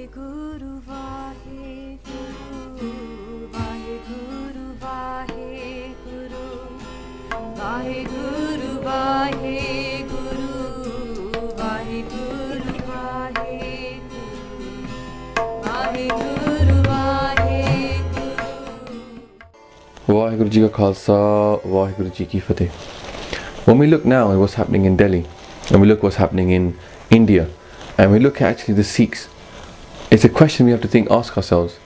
Vaheguru, Vaheguru, Vaheguru, Vaheguru, Vaheguru, Vaheguru, Vaheguru, Vaheguru, Vaheguru, Vaheguru. Vaheguru Ji Ka Khalsa, Vaheguru Ji Ki Fateh. When we look now at what's happening in Delhi, and we look what's happening in India, and we look at actually the Sikhs, it's a question we have to ask ourselves.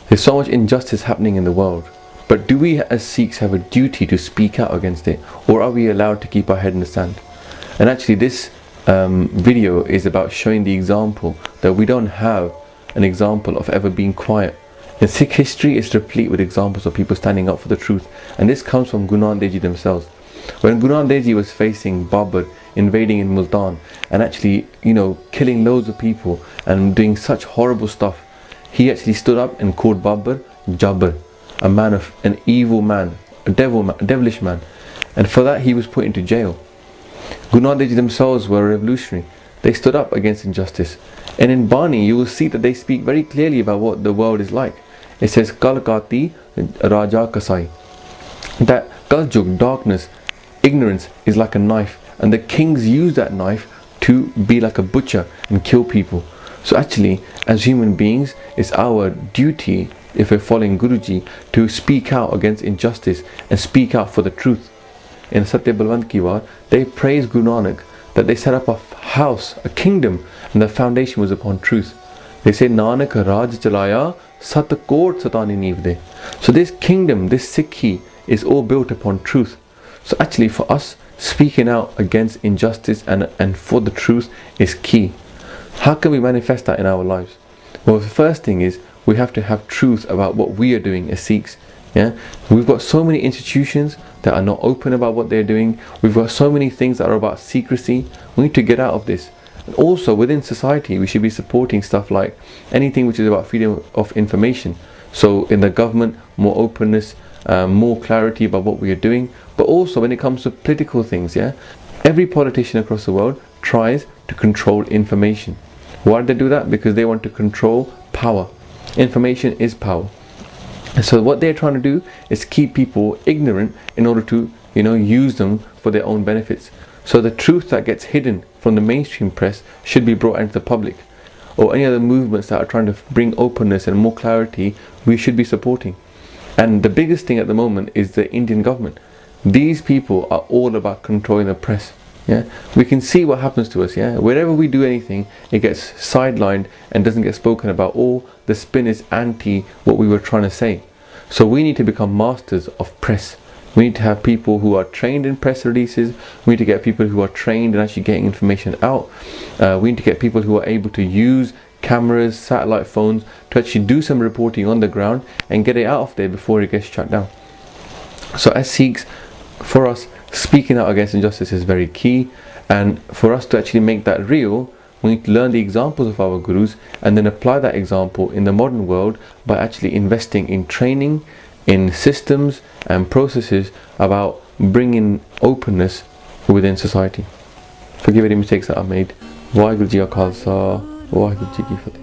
There's so much injustice happening in the world, but do we as Sikhs have a duty to speak out against it, or are we allowed to keep our head in the sand? And actually this video is about showing the example that we don't have an example of ever being quiet. And Sikh history is replete with examples of people standing up for the truth, and this comes from Guru Nanak Dev Ji themselves. When Guru Nanak Dev Ji was facing Babur invading in Multan and actually, killing loads of people and doing such horrible stuff, he actually stood up and called Babur Jabbar, an evil man, a devilish man, and for that he was put into jail. Guru Nanak Dev Ji themselves were revolutionary. They stood up against injustice, and in Bani you will see that they speak very clearly about what the world is like. It says Kalkati Raja Kasai, that Kaljug, darkness, ignorance is like a knife, and the kings use that knife to be like a butcher and kill people. So actually, as human beings, it's our duty, if we're following Guruji, to speak out against injustice and speak out for the truth. In Satya Balwant Ki War, they praise Guru Nanak that they set up a house, a kingdom, and the foundation was upon truth. They say Nanak Raj Chalaya Sat Kort Satani Neev De. So this kingdom, this Sikhi, is all built upon truth. So actually for us, speaking out against injustice and for the truth is key. How can we manifest that in our lives? Well, the first thing is we have to have truth about what we are doing as Sikhs. Yeah, we've got so many institutions that are not open about what they're doing. We've got so many things that are about secrecy. We need to get out of this. And also within society, we should be supporting stuff like anything which is about freedom of information. So in the government, more openness, more clarity about what we are doing. But also when it comes to political things, every politician across the world tries to control information. Why do they do that? Because they want to control power. Information is power. And so what they're trying to do is keep people ignorant in order to, use them for their own benefits. So the truth that gets hidden from the mainstream press should be brought into the public. Or any other movements that are trying to bring openness and more clarity, we should be supporting. And the biggest thing at the moment is the Indian government. These people are all about controlling the press. We can see what happens to us. Wherever we do anything, it gets sidelined and doesn't get spoken about, or the spin is anti what we were trying to say. So we need to become masters of press. We need to have people who are trained in press releases. We need to get people who are trained in actually getting information out. We need to get people who are able to use cameras, satellite phones to actually do some reporting on the ground and get it out of there before it gets shut down. So as Sikhs, for us, speaking out against injustice is very key, and for us to actually make that real, we need to learn the examples of our gurus and then apply that example in the modern world by actually investing in training, in systems and processes about bringing openness within society. Forgive any mistakes that I've made. Vaheguru Ji Ka Khalsa, Vaheguru Ji Ki Fateh.